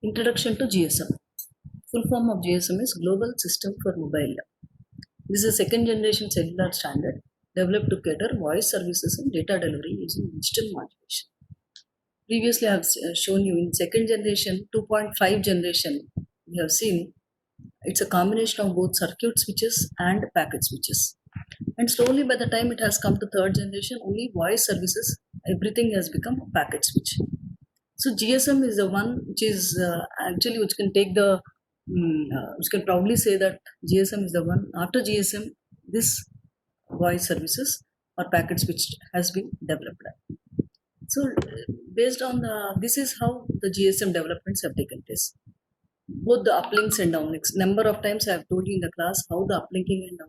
Introduction to GSM. Full form of GSM is Global System for Mobile. This is a second generation cellular standard developed to cater voice services and data delivery using digital modulation. Previously, I have shown you in second generation, 2.5 generation, we have seen it's a combination of both circuit switches and packet switches. And slowly, by the time it has come to third generation, only voice services, everything has become a packet switch. So GSM is the one which is actually which can take the which can probably say that GSM is the one. After GSM, this voice services or packet switch has been developed. So based on this is how the GSM developments have taken place. Both the uplinks and downlinks. Number of times I have told you in the class how the uplinking and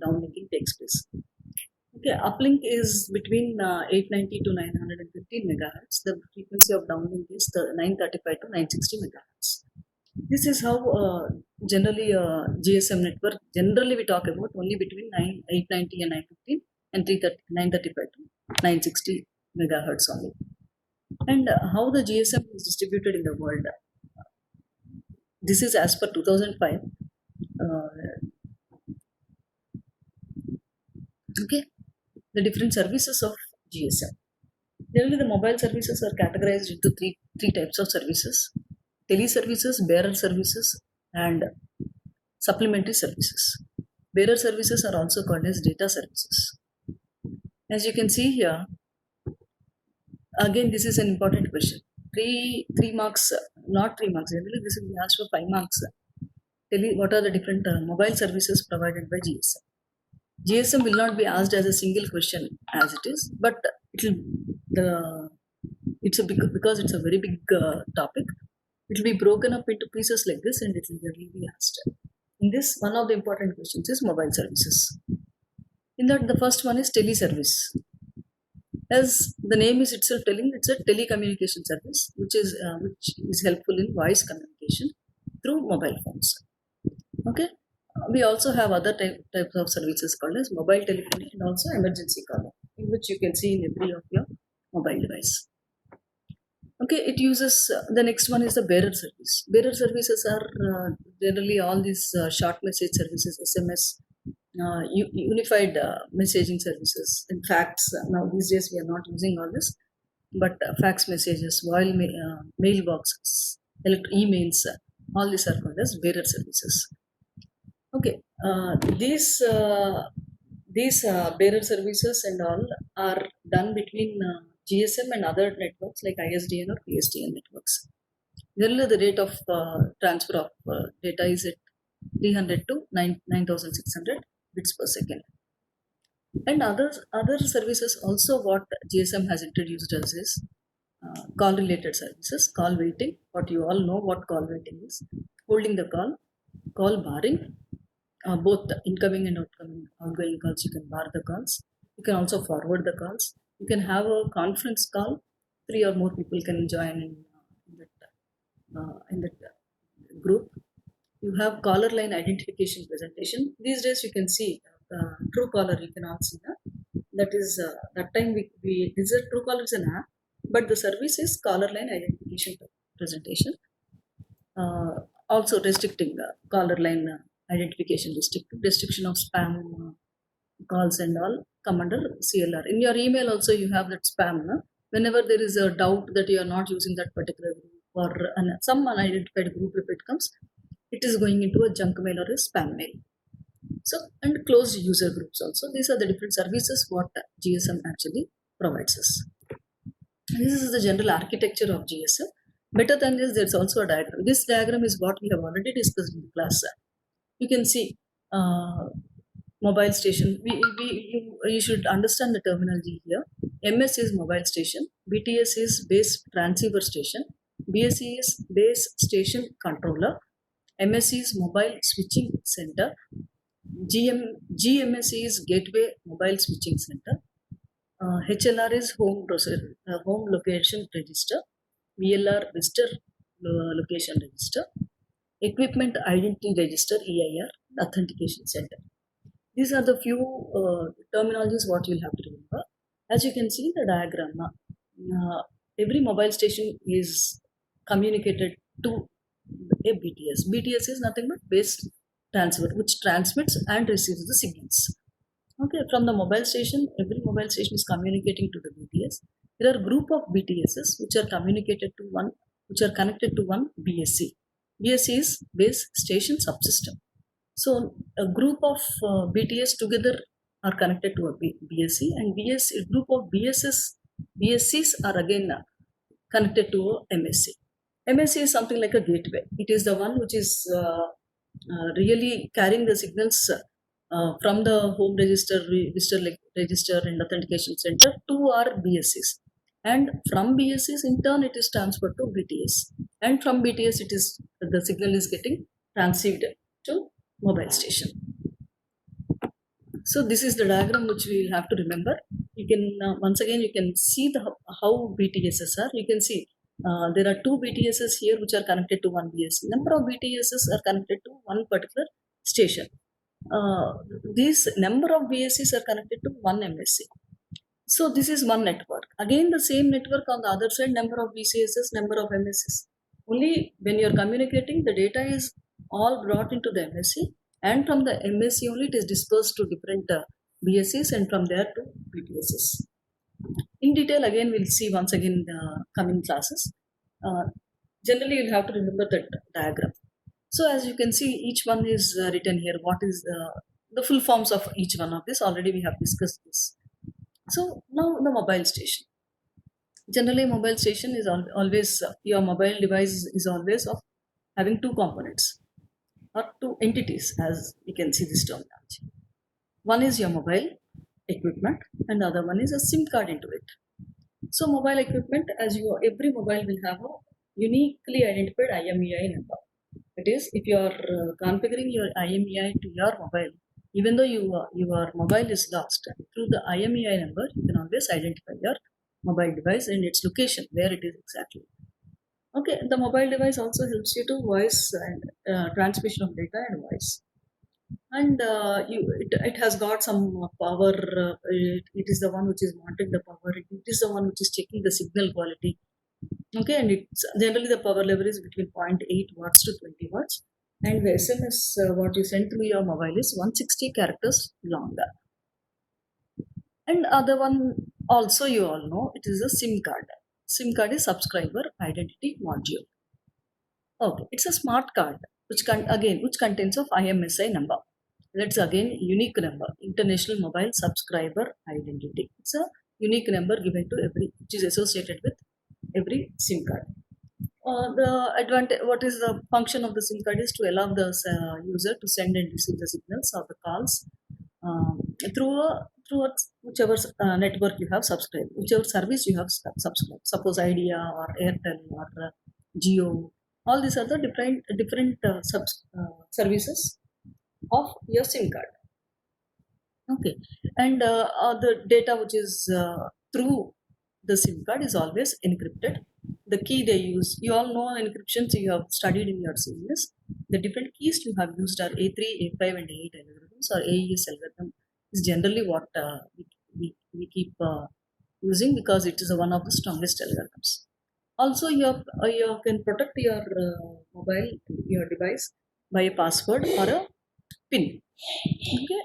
downlinking takes place. Okay, uplink is between 890 to 915 megahertz. The frequency of downlink is 935 to 960 megahertz. This is how generally GSM network, generally we talk about only between 890 and 915 and 935 to 960 megahertz only. And how the GSM is distributed in the world. This is as per 2005. Okay, the different services of GSM. Generally, the mobile services are categorized into three types of services: teleservices, bearer services, and supplementary services. Bearer services are also called as data services. As you can see here, again, this is an important question. Three marks, not 3 marks. Generally, this will be asked for 5 marks. Tell me what are the different mobile services provided by GSM. GSM will not be asked as a single question as it is, but because it's a very big topic, it will be broken up into pieces like this, and it will generally be asked. In this, one of the important questions is mobile services. In that, the first one is teleservice. As the name is itself telling, it's a telecommunication service, which is helpful in voice communication through mobile phones. Okay. We also have other types of services called as mobile telephony and also emergency calling, in which you can see in every of your mobile device. Okay, it uses the next one is the bearer service. Bearer services are generally all these short message services, SMS, unified messaging services, and fax. Now these days we are not using all this, but fax messages, mailboxes, emails, all these are called as bearer services. Okay, these bearer services and all are done between GSM and other networks like ISDN or PSTN networks. Generally, the rate of transfer of data is at 300 to 9600 bits per second. And other services also what GSM has introduced us is call related services, call waiting. What you all know what call waiting is: holding the call barring. Both incoming and outgoing calls, you can bar the calls. You can also forward the calls. You can have a conference call. 3 or more people can join in that group. You have caller line identification presentation. These days you can see Truecaller. You can all see that. That is that time we this is Truecaller is an app, but the service is caller line identification presentation. Also restricting caller line identification restriction of spam calls and all come under CLR. In your email also you have that spam. No? Whenever there is a doubt that you are not using that particular group or some unidentified group, if it comes, it is going into a junk mail or a spam mail. So, and closed user groups also. These are the different services what GSM actually provides us. This is the general architecture of GSM. Better than this, there's also a diagram. This diagram is what we have already discussed in the class. You can see mobile station. You should understand the terminology here. MS is mobile station, BTS is base transceiver station, BSC is base station controller, MSC is mobile switching center, GMSC is gateway mobile switching center, HLR is home location register, VLR visitor location register, Equipment Identity Register EIR, Authentication Center. These are the few terminologies what you'll have to remember. As you can see in the diagram, every mobile station is communicated to a BTS. BTS is nothing but base transmitter, which transmits and receives the signals. Okay, from the mobile station, every mobile station is communicating to the BTS. There are group of BTSs which are communicated to one, which are connected to one BSC. BSC is base station subsystem. So a group of BTS together are connected to a BSC, and BSC group of BSCs are again connected to a MSC. MSC is something like a gateway. It is the one which is really carrying the signals from the home register, register and authentication center to our BSCs. And from BSCs, in turn, it is transferred to BTS. And from BTS, the signal is getting transceived to mobile station. So this is the diagram which we will have to remember. You can once again you can see how BTSs are. You can see there are two BTSs here which are connected to one BSC. Number of BTSs are connected to one particular station. These number of BSCs are connected to one MSC. So this is one network. Again, the same network on the other side, number of BCSs, number of MSCs. Only when you are communicating, the data is all brought into the MSC, and from the MSC only it is dispersed to different BSCs, and from there to BTSs. In detail, again, we'll see once again in the coming classes. Generally, you'll have to remember that diagram. So as you can see, each one is written here. What is the full forms of each one of this? Already we have discussed this. So now the mobile station. Generally, mobile station is always your mobile device is always of having two components or two entities, as you can see this terminology. One is your mobile equipment, and the other one is a SIM card into it. So mobile equipment, every mobile will have a uniquely identified IMEI number. It is, if you are configuring your IMEI to your mobile, even though your mobile is lost, through the IMEI number, you can always identify your mobile device and its location, where it is exactly. Okay, the mobile device also helps you to voice and transmission of data and voice. And it has got some power. It is the one which is monitoring the power. It is the one which is checking the signal quality. Okay, and it's generally the power level is between 0.8 watts to 20 watts, and the SMS what you send through your mobile is 160 characters long. And other one also, you all know, it is a SIM card. SIM card is subscriber identity module. Okay, it's a smart card which contains of IMSI number. That's again unique number, International Mobile Subscriber Identity. It's a unique number given to which is associated with every SIM card. What is the function of the SIM card is to allow the user to send and receive the signals or the calls through whichever network you have subscribed, whichever service you have subscribed. Suppose Idea or Airtel or Jio. All these are the different services of your SIM card. Okay, and the data which is through the SIM card is always encrypted. The key they use, you all know encryption, so you have studied in your syllabus. The different keys you have used are A3, A5, and A8 algorithms, or AES algorithm is generally what we keep using, because it is one of the strongest algorithms. Also, you can protect your mobile, your device, by a password or a PIN. Okay,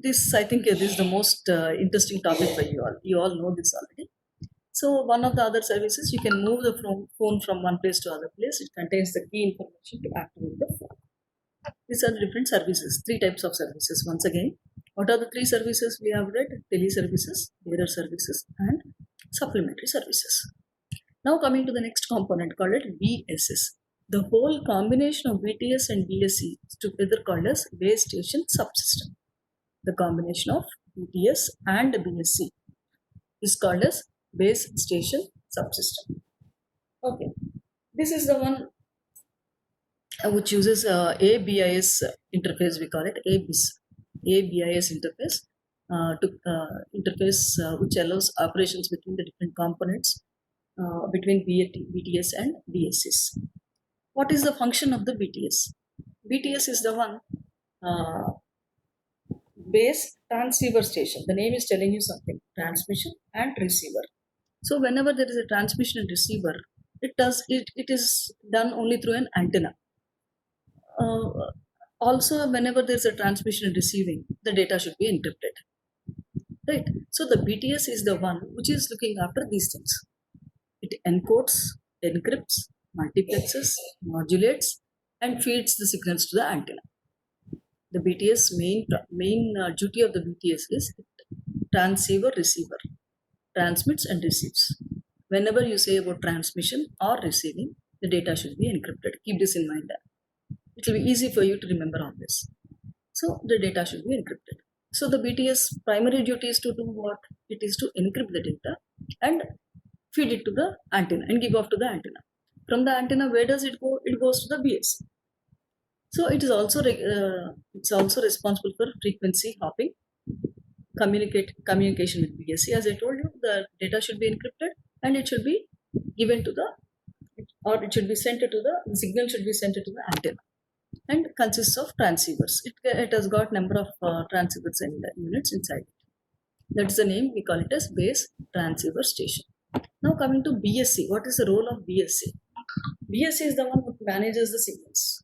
this I think this is the most interesting topic for you all. You all know this already. So one of the other services, you can move the phone from one place to other place. It contains the key information to activate the phone. These are the different services, 3 types of services. Once again, what are the 3 services we have read? Tele services, bearer services, and supplementary services. Now coming to the next component called it BSS. The whole combination of BTS and BSC is together called as base station subsystem. The combination of BTS and BSC is called as base station subsystem. Okay, this is the one which uses ABIS interface. We call it ABIS interface to interface which allows operations between the different components between BTS and BSS. What is the function of the BTS? BTS is the one base transceiver station. The name is telling you something: transmission and receiver. So whenever there is a transmission and receiver, it is done only through an antenna. Uh, Also, whenever there's a transmission and receiving, the data should be encrypted, right? So the BTS is the one which is looking after these things. It encodes, encrypts, multiplexes, modulates, and feeds the signals to the antenna. The BTS main duty of the BTS is transceiver receiver, transmits and receives. Whenever you say about transmission or receiving, the data should be encrypted. Keep this in mind. It will be easy for you to remember on this. So the data should be encrypted. So the BTS primary duty is to do what? It is to encrypt the data and feed it to the antenna and give off to the antenna. From the antenna, where does it go? It goes to the BSC. So it's also responsible for frequency hopping, communication with BSC. As I told you, the data should be encrypted and it should be given to the, or it should be sent to the signal should be sent to the antenna, and consists of transceivers. It has got number of transceivers and units inside. That's the name, we call it as base transceiver station. Now coming to BSC, what is the role of BSC? BSC is the one who manages the signals.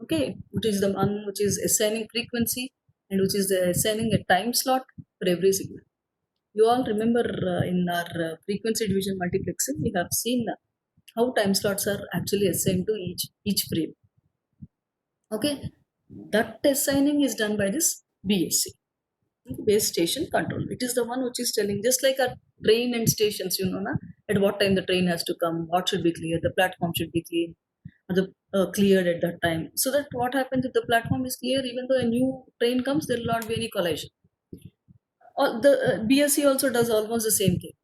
Okay, which is the one which is assigning frequency and which is assigning a time slot for every signal. You all remember in our frequency division multiplexing, we have seen how time slots are actually assigned to each frame. Okay, that assigning is done by this BSC, base station control. It is the one which is telling, just like a train and stations, at what time the train has to come, what should be clear, the platform should be clean, or cleared at that time. So that what happens if the platform is clear, even though a new train comes, there will not be any collision. The BSC also does almost the same thing.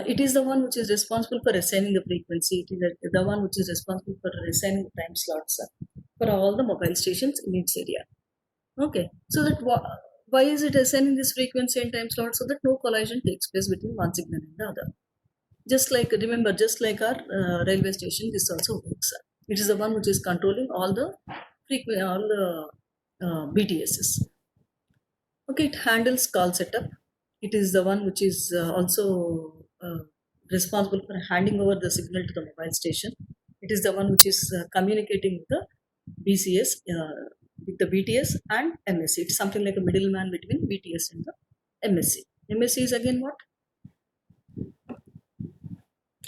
It is the one which is responsible for assigning the frequency. It is the one which is responsible for assigning time slots for all the mobile stations in its area. Okay, so that why is it assigning this frequency and time slot? So that no collision takes place between one signal and the other. Just like, remember, just like our railway station, this also works. It is the one which is controlling all the BTSs. Okay, it handles call setup. It is the one which is also responsible for handing over the signal to the mobile station. It is the one which is communicating with the BCS, with the BTS and MSC. It's something like a middleman between BTS and the MSC. MSC is again what?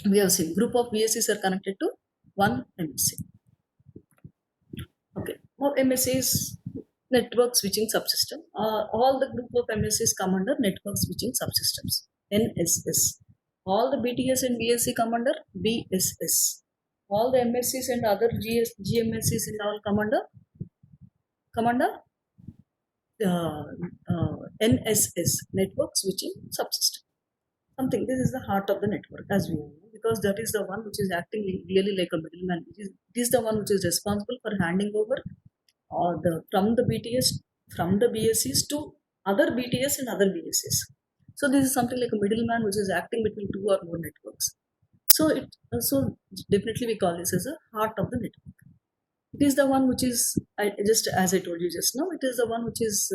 We have seen group of BSCs are connected to one MSC. Okay, now MSC is network switching subsystem. All the group of MSCs come under network switching subsystems, NSS. All the BTS and BSC come under BSS. All the MSCs and other GMSCs and all come under NSS, network switching subsystem. This is the heart of the network, as we know, because that is the one which is acting really like a middleman. It is the one which is responsible for handing over from the BSCs to other BTS and other BSCs. So this is something like a middleman which is acting between two or more networks. So definitely we call this as a heart of the network. It is the one which is, just as I told you just now, it is the one which is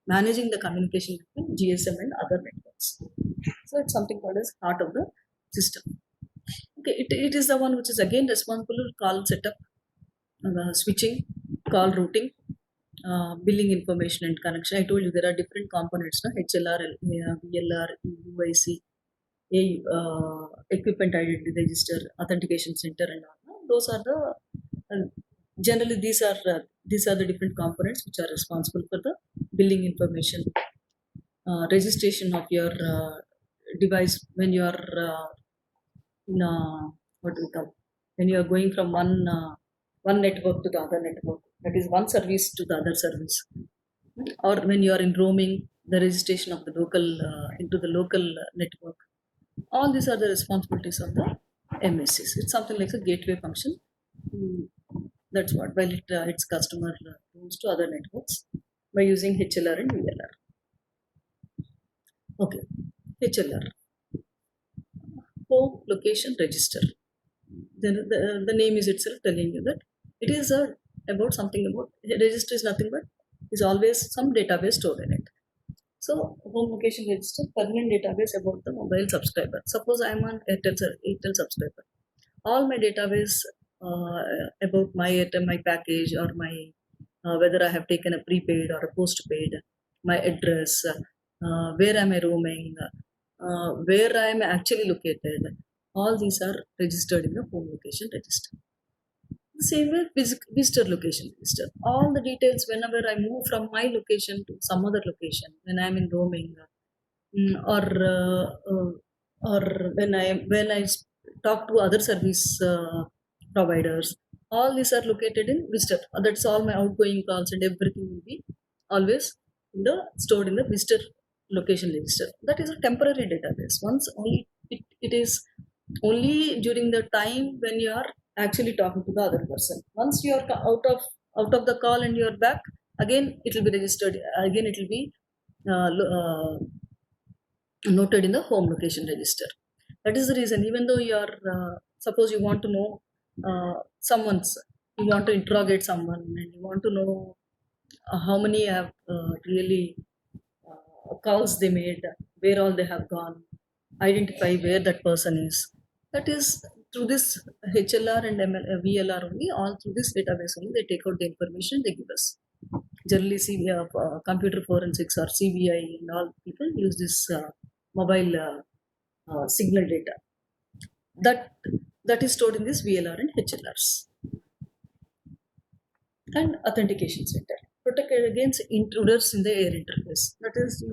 managing the communication between GSM and other networks. So it's something called as heart of the system. Okay, it is the one which is again responsible for call setup, switching, call routing, billing information and connection. I told you there are different components, HLR, VLR, UIC, equipment identity register, authentication center, and all. Those are the generally these are the different components which are responsible for the billing information, registration of your device when you are when you are going from one network to the other network, that is one service to the other service, or when you are in roaming, the registration of the local into the local network. All these are the responsibilities of the MSCs. It's something like a gateway function. That's what, while its customer routes to other networks by using HLR and VLR. Okay, HLR, home location register. The name is itself telling you that it is about something about register is nothing but is always some database stored in it. So home location register, permanent database about the mobile subscriber. Suppose I am an Airtel subscriber. All my database about my Airtel, my package, or my whether I have taken a prepaid or a postpaid, my address, where am I roaming, where I am actually located. All these are registered in the home location register. The same way visitor location register. All the details whenever I move from my location to some other location, when I am in roaming, mm, or uh, uh, or when I talk to other service providers, all these are located in visitor. That's all my outgoing calls and everything will be always in the stored in the visitor location register. That is a temporary database. Once only it is only during the time when you are actually talking to the other person. Once you are out of the call and you are back, again it will be registered. Again it will be noted in the home location register. That is the reason, even though you are suppose you want to know someone's, you want to interrogate someone and you want to know how many have really calls they made, where all they have gone, identify where that person is. That is through this HLR and VLR only, all through this database only, they take out the information they give us. Generally, computer forensics or CBI and all people use this mobile signal data. That is stored in this VLR and HLRs. And authentication center, protect against intruders in the air interface. That is,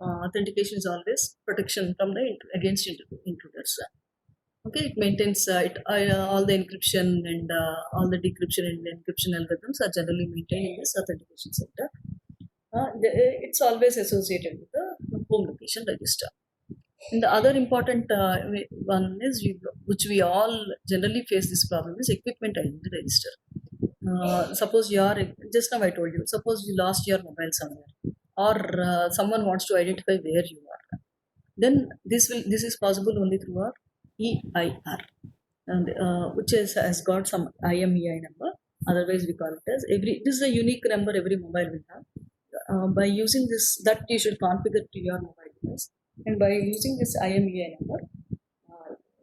authentication is always protection from the against intruders. Okay, it maintains all the encryption and all the decryption and encryption algorithms are generally maintained in this authentication center. It's always associated with the home location register. And the other important one is which we all generally face this problem is equipment identity register. Suppose you are, just now I told you, suppose you lost your mobile somewhere, or someone wants to identify where you are, then this is possible only through our EIR, and has got some IMEI number. Otherwise, we call it as this is a unique number every mobile will have. By using this, that you should configure to your mobile device, and by using this IMEI number,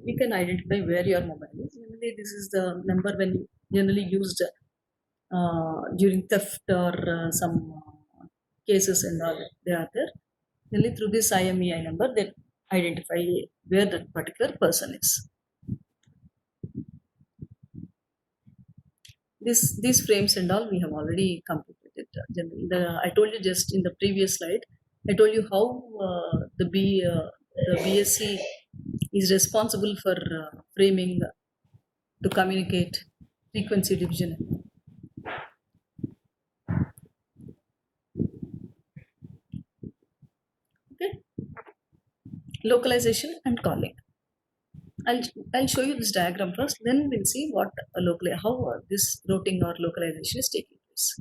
you can identify where your mobile is. Generally, this is the number when generally used during theft or some cases and all, they are there. Only through this IMEI number, they identify where that particular person is. These frames and all we have already completed. I told you just in the previous slide. I told you how the BSc is responsible for framing to communicate frequency division. Okay, localization and calling. I'll show you this diagram first. Then we'll see what how this routing or localization is taking place.